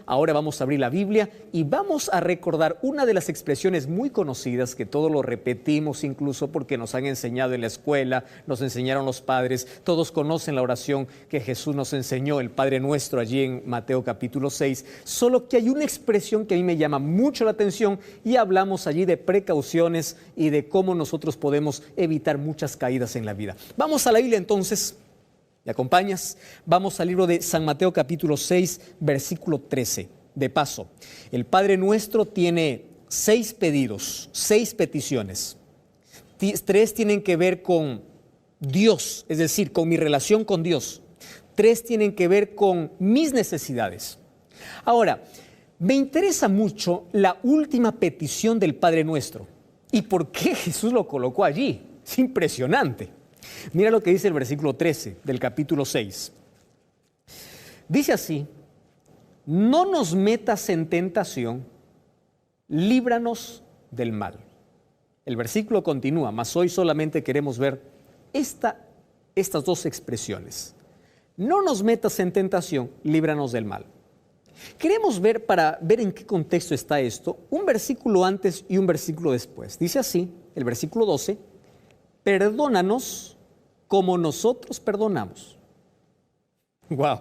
ahora vamos a abrir la Biblia y vamos a recordar una de las expresiones muy conocidas que todos lo repetimos incluso porque nos han enseñado en la escuela, nos enseñaron los padres, todos conocen la oración que Jesús nos enseñó, el Padre Nuestro allí en Mateo capítulo 6, solo que hay una expresión que a mí me llama mucho la atención y hablamos allí de precauciones y de cómo nosotros podemos evitar muchas caídas en la vida. Vamos a la Biblia entonces. ¿Me acompañas? Vamos al libro de San Mateo capítulo 6, versículo 13. De paso, el Padre Nuestro tiene 6 pedidos, 6 peticiones. 3 tienen que ver con Dios, es decir, con mi relación con Dios. 3 tienen que ver con mis necesidades. Ahora, me interesa mucho la última petición del Padre Nuestro. ¿Y por qué Jesús lo colocó allí? Es impresionante. Mira lo que dice el versículo 13 del capítulo 6. Dice así: no nos metas en tentación, líbranos del mal. El versículo continúa, mas hoy solamente queremos ver estas 2 expresiones. No nos metas en tentación, líbranos del mal. Queremos ver, para ver en qué contexto está esto, un versículo antes y un versículo después. Dice así, el versículo 12, perdónanos como nosotros perdonamos. Wow.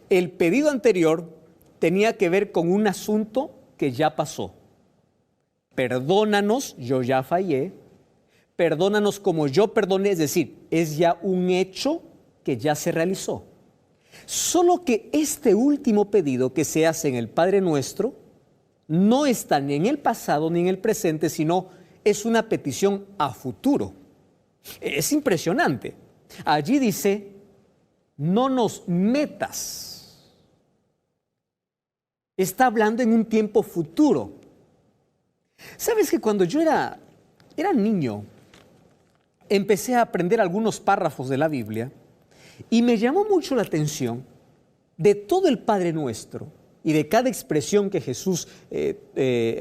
El pedido anterior tenía que ver con un asunto que ya pasó. Perdónanos, yo ya fallé. Perdónanos como yo perdoné, es decir, es ya un hecho que ya se realizó. Solo que este último pedido que se hace en el Padre Nuestro no está ni en el pasado ni en el presente, sino es una petición a futuro. Es impresionante. Allí dice, no nos metas. Está hablando en un tiempo futuro. ¿Sabes que cuando yo era niño, empecé a aprender algunos párrafos de la Biblia y me llamó mucho la atención de todo el Padre Nuestro y de cada expresión que Jesús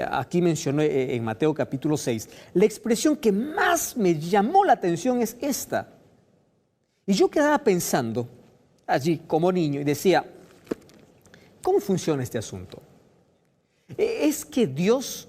aquí mencionó en Mateo capítulo 6, la expresión que más me llamó la atención es esta. Y yo quedaba pensando allí como niño y decía, ¿cómo funciona este asunto? ¿Es que Dios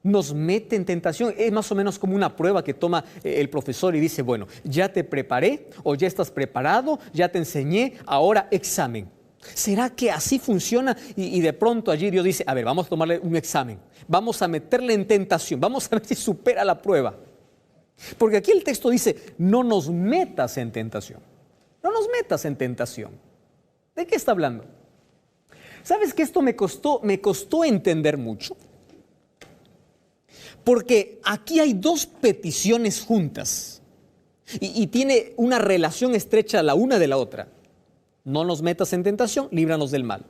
nos mete en tentación? Es más o menos como una prueba que toma el profesor y dice, bueno, ya te preparé o ya estás preparado, ya te enseñé, ahora examen. ¿Será que así funciona? Y de pronto allí Dios dice, a ver, vamos a tomarle un examen, vamos a meterle en tentación, vamos a ver si supera la prueba. Porque aquí el texto dice, no nos metas en tentación, no nos metas en tentación. ¿De qué está hablando? ¿Sabes que esto me costó entender mucho? Porque aquí hay 2 peticiones juntas y tiene una relación estrecha la una de la otra. No nos metas en tentación, líbranos del mal.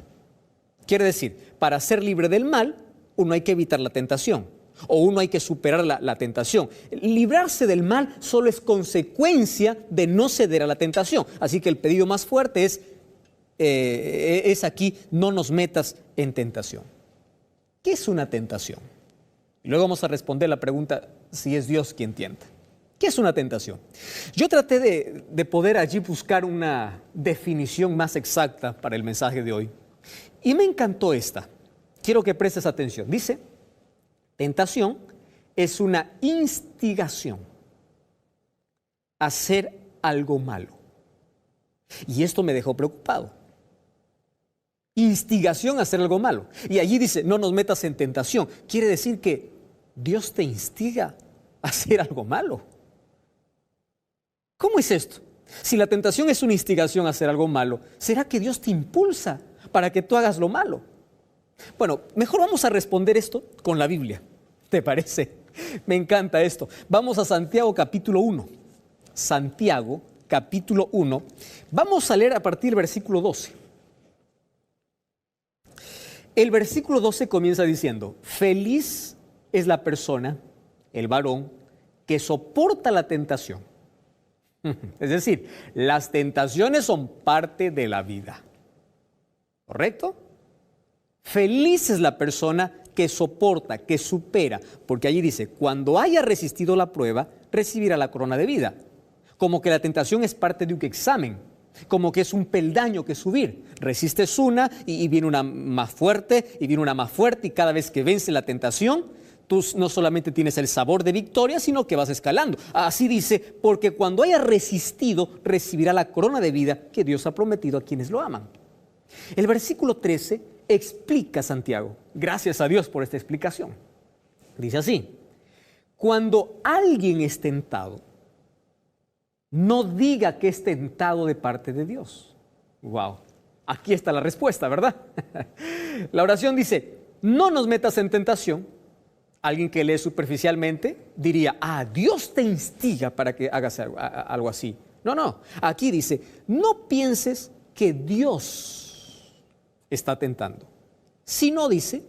Quiere decir, para ser libre del mal, uno hay que evitar la tentación o uno hay que superar la tentación. Librarse del mal solo es consecuencia de no ceder a la tentación. Así que el pedido más fuerte es aquí, no nos metas en tentación. ¿Qué es una tentación? Y luego vamos a responder la pregunta si es Dios quien tienta. ¿Qué es una tentación? Yo traté de poder allí buscar una definición más exacta para el mensaje de hoy. Y me encantó esta. Quiero que prestes atención. Dice, tentación es una instigación a hacer algo malo. Y esto me dejó preocupado. Instigación a hacer algo malo. Y allí dice, no nos metas en tentación. Quiere decir que Dios te instiga a hacer algo malo. ¿Cómo es esto? Si la tentación es una instigación a hacer algo malo, ¿será que Dios te impulsa para que tú hagas lo malo? Bueno, mejor vamos a responder esto con la Biblia. ¿Te parece? Me encanta esto. Vamos a Santiago capítulo 1. Santiago capítulo 1. Vamos a leer a partir del versículo 12. El versículo 12 comienza diciendo, feliz es la persona, el varón, que soporta la tentación. Es decir, las tentaciones son parte de la vida. ¿Correcto? Feliz es la persona que soporta, que supera, porque allí dice, cuando haya resistido la prueba, recibirá la corona de vida. Como que la tentación es parte de un examen. como que es un peldaño que subir. Resistes una y viene una más fuerte, y viene una más fuerte, y cada vez que vence la tentación, tú no solamente tienes el sabor de victoria, sino que vas escalando. Así dice, porque cuando haya resistido, recibirá la corona de vida que Dios ha prometido a quienes lo aman. El versículo 13 explica Santiago. Gracias a Dios por esta explicación. Dice así: cuando alguien es tentado, no diga que es tentado de parte de Dios. Wow, aquí está la respuesta, ¿verdad? La oración dice: no nos metas en tentación. Alguien que lee superficialmente diría: Dios te instiga para que hagas algo así. No, aquí dice: no pienses que Dios está tentando. Sino dice: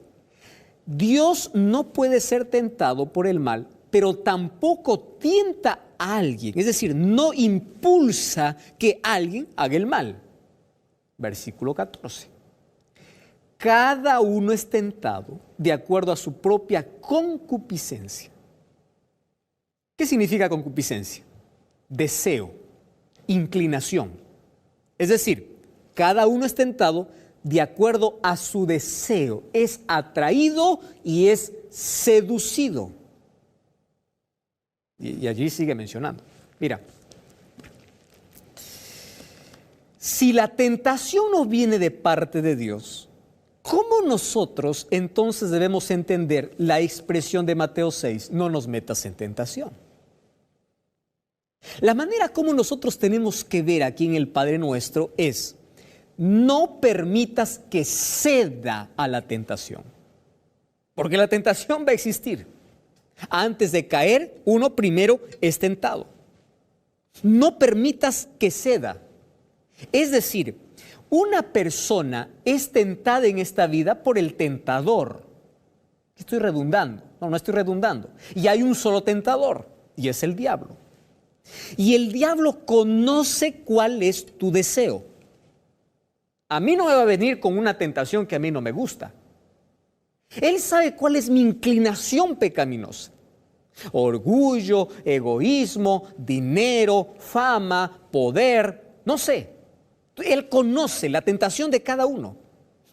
Dios no puede ser tentado por el mal, pero tampoco tienta a alguien. Es decir, no impulsa que alguien haga el mal. Versículo 14. Cada uno es tentado de acuerdo a su propia concupiscencia. ¿Qué significa concupiscencia? Deseo, inclinación. Es decir, cada uno es tentado de acuerdo a su deseo. Es atraído y es seducido. Y allí sigue mencionando. Mira, si la tentación no viene de parte de Dios, ¿cómo nosotros entonces debemos entender la expresión de Mateo 6, no nos metas en tentación? La manera como nosotros tenemos que ver aquí en el Padre Nuestro es: no permitas que ceda a la tentación. Porque la tentación va a existir. Antes de caer, uno primero es tentado. No permitas que ceda. Es decir, una persona es tentada en esta vida por el tentador. Estoy redundando. No estoy redundando. Y hay un solo tentador, y es el diablo. Y el diablo conoce cuál es tu deseo. A mí no me va a venir con una tentación que a mí no me gusta. Él sabe cuál es mi inclinación pecaminosa. Orgullo, egoísmo, dinero, fama, poder, no sé. Él conoce la tentación de cada uno.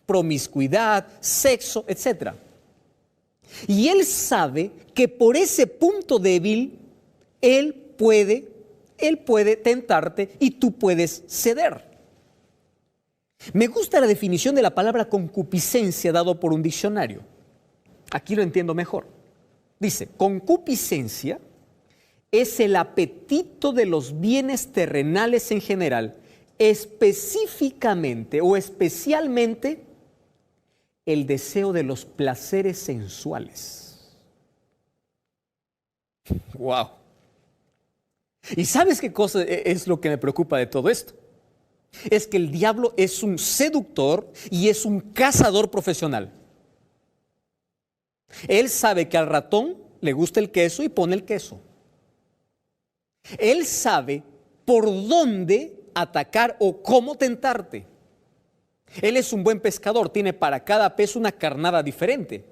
Promiscuidad, sexo, etc. Y él sabe que por ese punto débil, él puede tentarte y tú puedes ceder. Me gusta la definición de la palabra concupiscencia dado por un diccionario. Aquí lo entiendo mejor. Dice: concupiscencia es el apetito de los bienes terrenales en general, específicamente o especialmente el deseo de los placeres sensuales. ¡Wow! ¿Y sabes qué cosa es lo que me preocupa de todo esto? Es que el diablo es un seductor y es un cazador profesional. Él sabe que al ratón le gusta el queso y pone el queso. Él sabe por dónde atacar o cómo tentarte. Él es un buen pescador, tiene para cada pez una carnada diferente.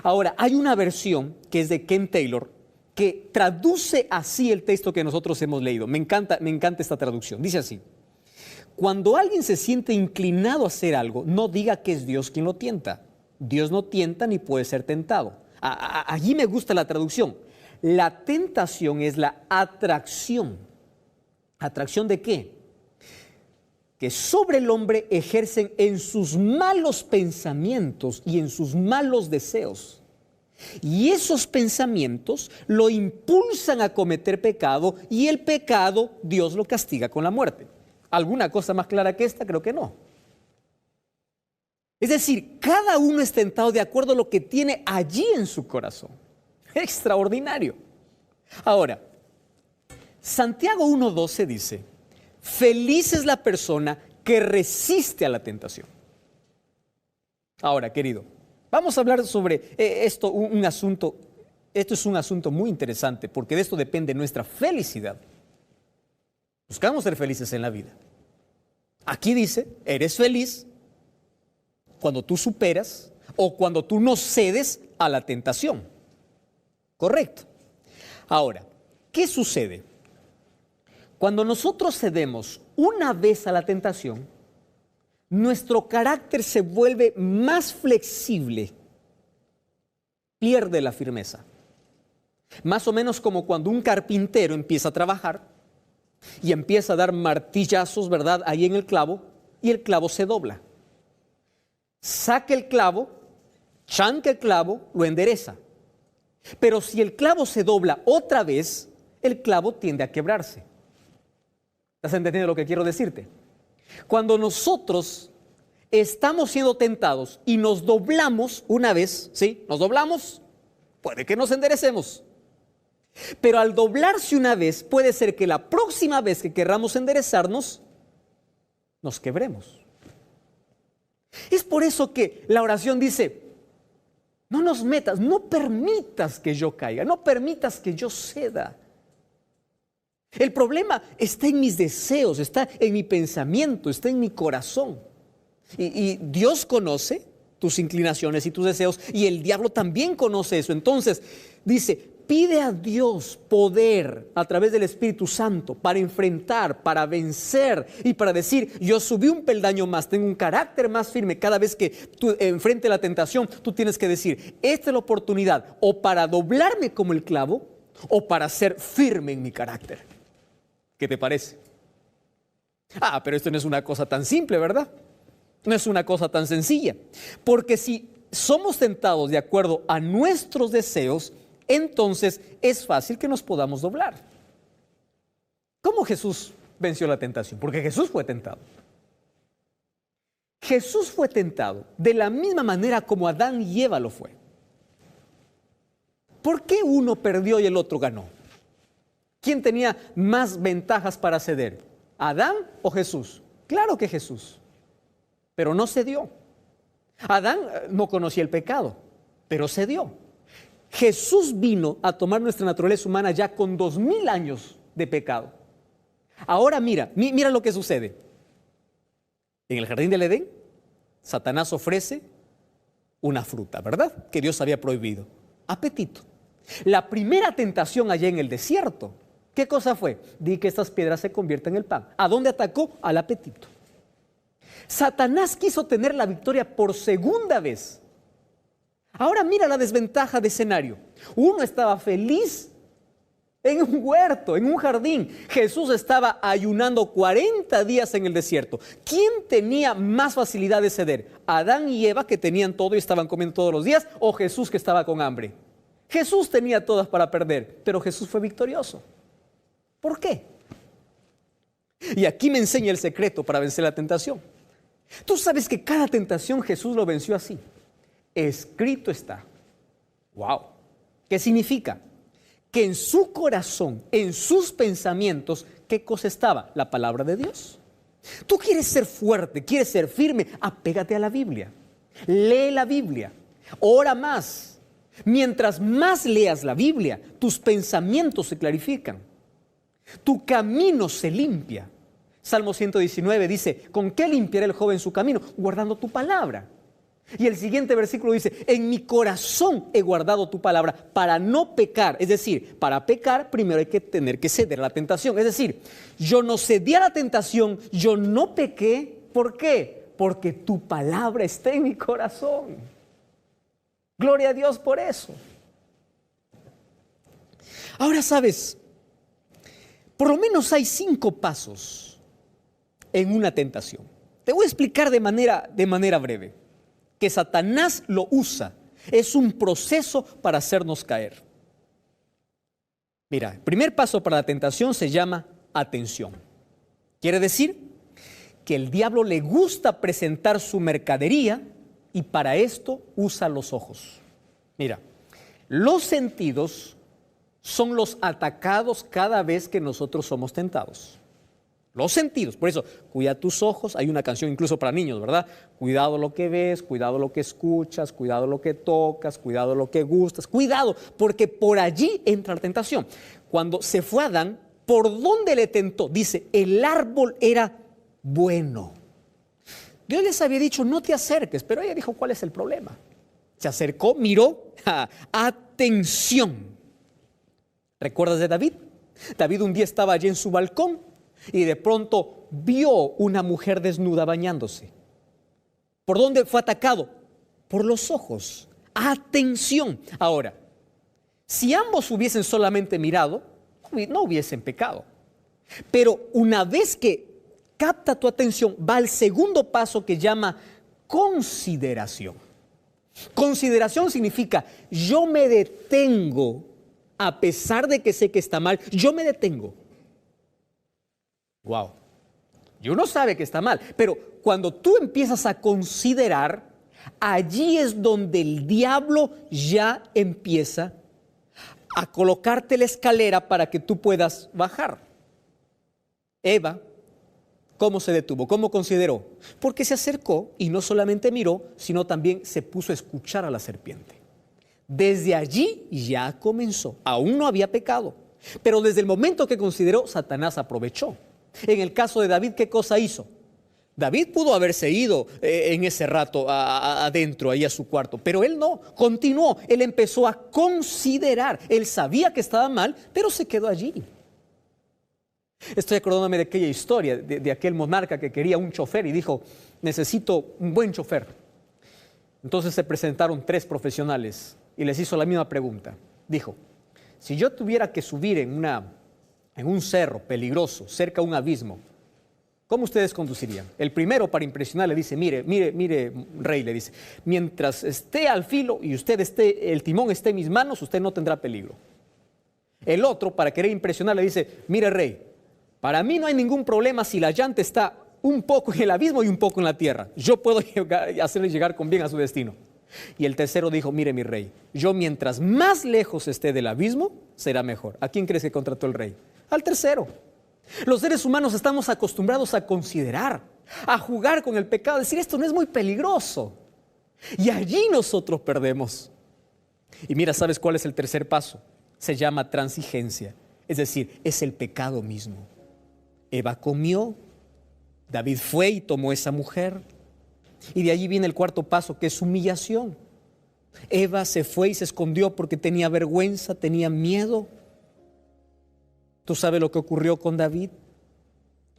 Ahora, hay una versión que es de Ken Taylor que traduce así el texto que nosotros hemos leído. Me encanta esta traducción. Dice así: cuando alguien se siente inclinado a hacer algo, no diga que es Dios quien lo tienta. Dios no tienta ni puede ser tentado. Allí me gusta la traducción. La tentación es la atracción. ¿Atracción de qué? Que sobre el hombre ejercen en sus malos pensamientos y en sus malos deseos. Y esos pensamientos lo impulsan a cometer pecado, y el pecado Dios lo castiga con la muerte. ¿Alguna cosa más clara que esta? Creo que no. Es decir, cada uno es tentado de acuerdo a lo que tiene allí en su corazón. Extraordinario. Ahora, Santiago 1:12 dice: feliz es la persona que resiste a la tentación. Ahora, querido, vamos a hablar sobre esto, un asunto. Esto es un asunto muy interesante, porque de esto depende nuestra felicidad. Buscamos ser felices en la vida. Aquí dice: eres feliz cuando tú superas o cuando tú no cedes a la tentación. Correcto. Ahora, ¿qué sucede? Cuando nosotros cedemos una vez a la tentación, nuestro carácter se vuelve más flexible, pierde la firmeza. Más o menos como cuando un carpintero empieza a trabajar y empieza a dar martillazos, ¿verdad?, ahí en el clavo, y el clavo se dobla. Saca el clavo, chanca el clavo, lo endereza. Pero si el clavo se dobla otra vez, el clavo tiende a quebrarse. ¿Estás entendiendo lo que quiero decirte? Cuando nosotros estamos siendo tentados y nos doblamos una vez, ¿sí? Nos doblamos, puede que nos enderecemos. Pero al doblarse una vez, puede ser que la próxima vez que querramos enderezarnos, nos quebremos. Es por eso que la oración dice, no nos metas, no permitas que yo caiga, no permitas que yo ceda. El problema está en mis deseos, está en mi pensamiento, está en mi corazón. Y Dios conoce tus inclinaciones y tus deseos, y el diablo también conoce eso. Entonces dice, pide a Dios poder a través del Espíritu Santo para enfrentar, para vencer y para decir, yo subí un peldaño más, tengo un carácter más firme. Cada vez que tú enfrentes la tentación, tú tienes que decir, esta es la oportunidad o para doblarme como el clavo o para ser firme en mi carácter. ¿Qué te parece? Pero esto no es una cosa tan simple, ¿verdad? No es una cosa tan sencilla. Porque si somos tentados de acuerdo a nuestros deseos, entonces es fácil que nos podamos doblar. ¿Cómo Jesús venció la tentación? Porque Jesús fue tentado. Jesús fue tentado de la misma manera como Adán y Eva lo fue. ¿Por qué uno perdió y el otro ganó? ¿Quién tenía más ventajas para ceder? ¿Adán o Jesús? Claro que Jesús, pero no cedió. Adán no conocía el pecado, pero cedió. Jesús vino a tomar nuestra naturaleza humana ya con 2000 años de pecado. Ahora mira lo que sucede. En el jardín del Edén, Satanás ofrece una fruta, ¿verdad?, que Dios había prohibido. Apetito. La primera tentación allá en el desierto, ¿qué cosa fue? Di que estas piedras se conviertan en pan. ¿A dónde atacó? Al apetito. Satanás quiso tener la victoria por segunda vez. Ahora mira la desventaja de escenario. Uno estaba feliz en un huerto, en un jardín. Jesús estaba ayunando 40 días en el desierto. ¿Quién tenía más facilidad de ceder? ¿Adán y Eva, que tenían todo y estaban comiendo todos los días? ¿O Jesús, que estaba con hambre? Jesús tenía todas para perder, pero Jesús fue victorioso. ¿Por qué? Y aquí me enseña el secreto para vencer la tentación. Tú sabes que cada tentación Jesús lo venció así. Escrito está. ¡Wow! ¿Qué significa? Que en su corazón, en sus pensamientos, ¿qué cosa estaba? La palabra de Dios. Tú quieres ser fuerte, quieres ser firme, apégate a la Biblia. Lee la Biblia. Ora más. Mientras más leas la Biblia, tus pensamientos se clarifican. Tu camino se limpia. Salmo 119 dice, ¿con qué limpiará el joven su camino? Guardando tu palabra. Y el siguiente versículo dice, en mi corazón he guardado tu palabra para no pecar. Es decir, para pecar primero hay que tener que ceder a la tentación. Es decir, yo no cedí a la tentación, yo no pequé. ¿Por qué? Porque tu palabra está en mi corazón. Gloria a Dios por eso. Ahora sabes, por lo menos hay 5 pasos en una tentación. Te voy a explicar de manera breve. Que Satanás lo usa. Es un proceso para hacernos caer. Mira, el primer paso para la tentación se llama atención. Quiere decir que el diablo le gusta presentar su mercadería y para esto usa los ojos. Mira, los sentidos son los atacados cada vez que nosotros somos tentados. Los sentidos, por eso, cuida tus ojos. Hay una canción incluso para niños, ¿verdad? Cuidado lo que ves, cuidado lo que escuchas, cuidado lo que tocas, cuidado lo que gustas. Cuidado, porque por allí entra la tentación. Cuando se fue Adán, ¿por dónde le tentó? Dice, el árbol era bueno. Dios les había dicho, no te acerques, pero ella dijo, ¿cuál es el problema? Se acercó, miró, atención. ¿Recuerdas de David? David un día estaba allí en su balcón y de pronto vio una mujer desnuda bañándose. ¿Por dónde fue atacado? Por los ojos. Atención. Ahora, si ambos hubiesen solamente mirado, no hubiesen pecado. Pero una vez que capta tu atención, va al segundo paso que llama consideración. Consideración significa, yo me detengo, a pesar de que sé que está mal, yo me detengo. Wow. Y uno sabe que está mal, pero cuando tú empiezas a considerar, allí es donde el diablo ya empieza a colocarte la escalera para que tú puedas bajar. Eva, ¿cómo se detuvo? ¿Cómo consideró? Porque se acercó y no solamente miró, sino también se puso a escuchar a la serpiente. Desde allí ya comenzó. Aún no había pecado, pero desde el momento que consideró, Satanás aprovechó. En el caso de David, ¿qué cosa hizo? David pudo haberse ido en ese rato adentro, ahí a su cuarto, pero él no, continuó, él empezó a considerar, él sabía que estaba mal, pero se quedó allí. Estoy acordándome de aquella historia, de aquel monarca que quería un chofer y dijo, necesito un buen chofer. Entonces se presentaron 3 profesionales y les hizo la misma pregunta. Dijo, si yo tuviera que subir en un cerro peligroso, cerca a un abismo, ¿cómo ustedes conducirían? El primero, para impresionar, le dice, mire, rey, le dice, mientras esté al filo y el timón esté en mis manos, usted no tendrá peligro. El otro, para querer impresionar, le dice, mire, rey, para mí no hay ningún problema si la llanta está un poco en el abismo y un poco en la tierra. Yo puedo hacerle llegar con bien a su destino. Y el tercero dijo, mire, mi rey, yo mientras más lejos esté del abismo, será mejor. ¿A quién crees que contrató el rey? Al tercero. Los seres humanos estamos acostumbrados a considerar, a jugar con el pecado, a decir, esto no es muy peligroso. Y allí nosotros perdemos. Y mira, ¿sabes cuál es el tercer paso? Se llama transigencia. Es decir, es el pecado mismo. Eva comió, David fue y tomó esa mujer. Y de allí viene el cuarto paso, que es humillación. Eva se fue y se escondió porque tenía vergüenza, tenía miedo. ¿Tú sabes lo que ocurrió con David?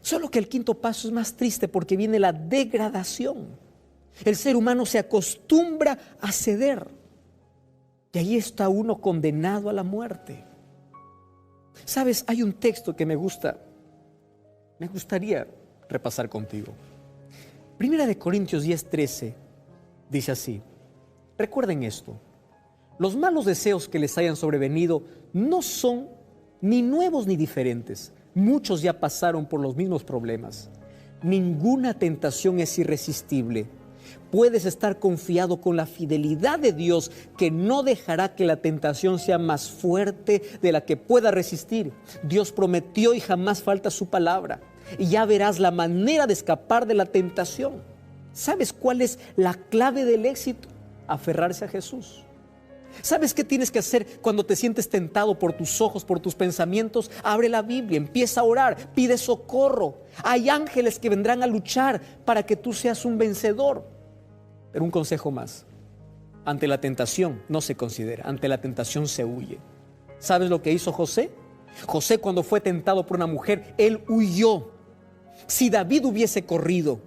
Solo que el quinto paso es más triste porque viene la degradación. El ser humano se acostumbra a ceder. Y ahí está uno condenado a la muerte. ¿Sabes? Hay un texto que me gustaría repasar contigo. Primera de Corintios 10:13 dice así, recuerden esto, los malos deseos que les hayan sobrevenido no son ni nuevos ni diferentes. Muchos ya pasaron por los mismos problemas. Ninguna tentación es irresistible. Puedes estar confiado con la fidelidad de Dios, que no dejará que la tentación sea más fuerte de la que pueda resistir. Dios prometió y jamás falta su palabra. Y ya verás la manera de escapar de la tentación. ¿Sabes cuál es la clave del éxito? Aferrarse a Jesús. ¿Sabes qué tienes que hacer cuando te sientes tentado por tus ojos, por tus pensamientos? Abre la Biblia, empieza a orar, pide socorro. Hay ángeles que vendrán a luchar para que tú seas un vencedor. Pero un consejo más, ante la tentación no se considera, ante la tentación se huye. ¿Sabes lo que hizo José? José, cuando fue tentado por una mujer, él huyó. Si David hubiese corrido,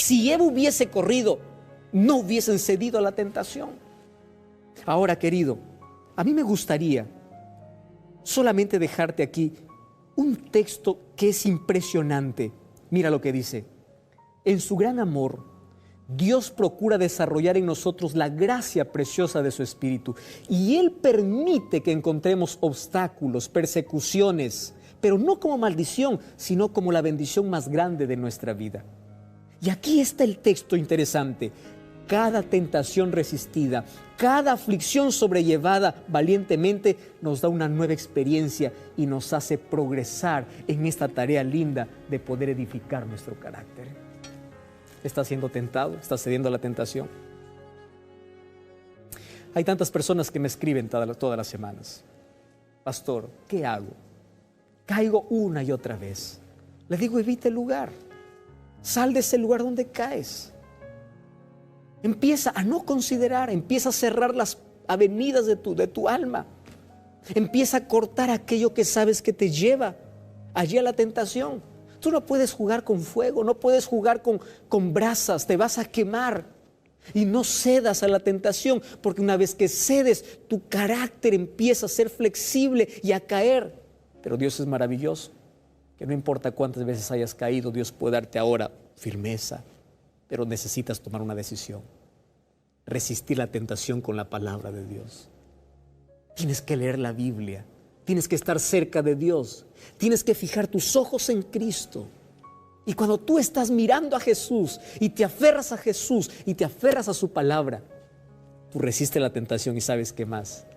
si Eva hubiese corrido, no hubiesen cedido a la tentación. Ahora, querido, a mí me gustaría solamente dejarte aquí un texto que es impresionante. Mira lo que dice. En su gran amor, Dios procura desarrollar en nosotros la gracia preciosa de su Espíritu. Y Él permite que encontremos obstáculos, persecuciones, pero no como maldición, sino como la bendición más grande de nuestra vida. Y aquí está el texto interesante. Cada tentación resistida, cada aflicción sobrellevada valientemente nos da una nueva experiencia y nos hace progresar en esta tarea linda de poder edificar nuestro carácter. ¿Estás siendo tentado? ¿Estás cediendo a la tentación? Hay tantas personas que me escriben todas las semanas. Pastor, ¿qué hago? Caigo una y otra vez. Le digo, evita el lugar. Sal de ese lugar donde caes. Empieza a no considerar, empieza a cerrar las avenidas de tu alma. Empieza a cortar aquello que sabes que te lleva allí a la tentación. Tú no puedes jugar con fuego, no puedes jugar con brasas, te vas a quemar. Y no cedas a la tentación, porque una vez que cedes, tu carácter empieza a ser flexible y a caer. Pero Dios es maravilloso, que no importa cuántas veces hayas caído, Dios puede darte ahora firmeza. Pero necesitas tomar una decisión. Resistir la tentación con la palabra de Dios. Tienes que leer la Biblia. Tienes que estar cerca de Dios. Tienes que fijar tus ojos en Cristo. Y cuando tú estás mirando a Jesús y te aferras a Jesús y te aferras a su palabra, tú resistes la tentación y ¿sabes qué más?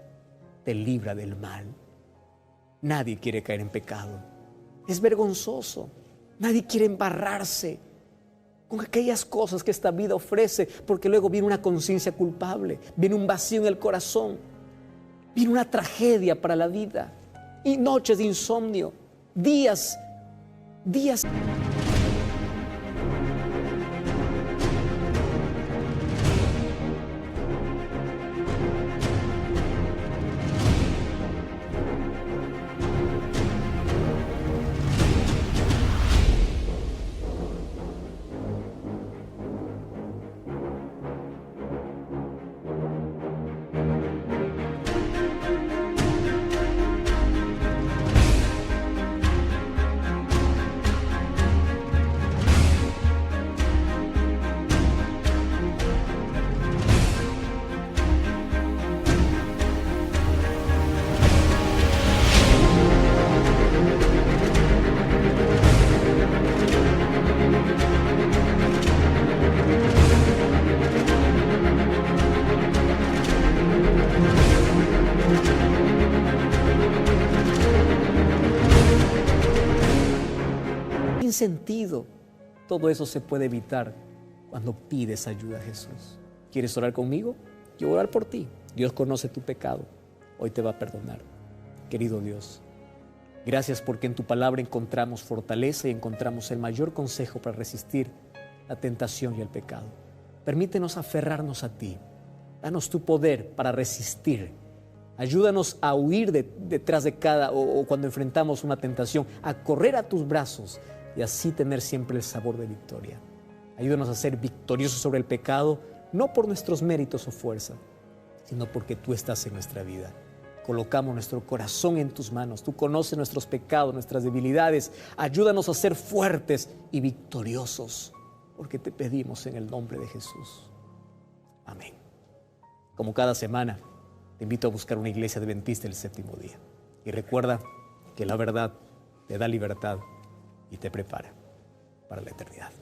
Te libra del mal. Nadie quiere caer en pecado. Es vergonzoso. Nadie quiere embarrarse con aquellas cosas que esta vida ofrece, porque luego viene una conciencia culpable, viene un vacío en el corazón, viene una tragedia para la vida, y noches de insomnio, días. Sin sentido. Todo eso se puede evitar cuando pides ayuda a Jesús. ¿Quieres orar conmigo? Yo voy a orar por ti. Dios conoce tu pecado. Hoy te va a perdonar. Querido Dios, gracias porque en tu palabra encontramos fortaleza y encontramos el mayor consejo para resistir la tentación y el pecado. Permítenos aferrarnos a ti. Danos tu poder para resistir. Ayúdanos a huir detrás de o cuando enfrentamos una tentación, a correr a tus brazos y así tener siempre el sabor de victoria. Ayúdanos a ser victoriosos sobre el pecado, no por nuestros méritos o fuerza, sino porque tú estás en nuestra vida. Colocamos nuestro corazón en tus manos. Tú conoces nuestros pecados, nuestras debilidades. Ayúdanos a ser fuertes y victoriosos, porque te pedimos en el nombre de Jesús. Amén. Como cada semana, te invito a buscar una iglesia adventista el séptimo día. Y recuerda que la verdad te da libertad y te prepara para la eternidad.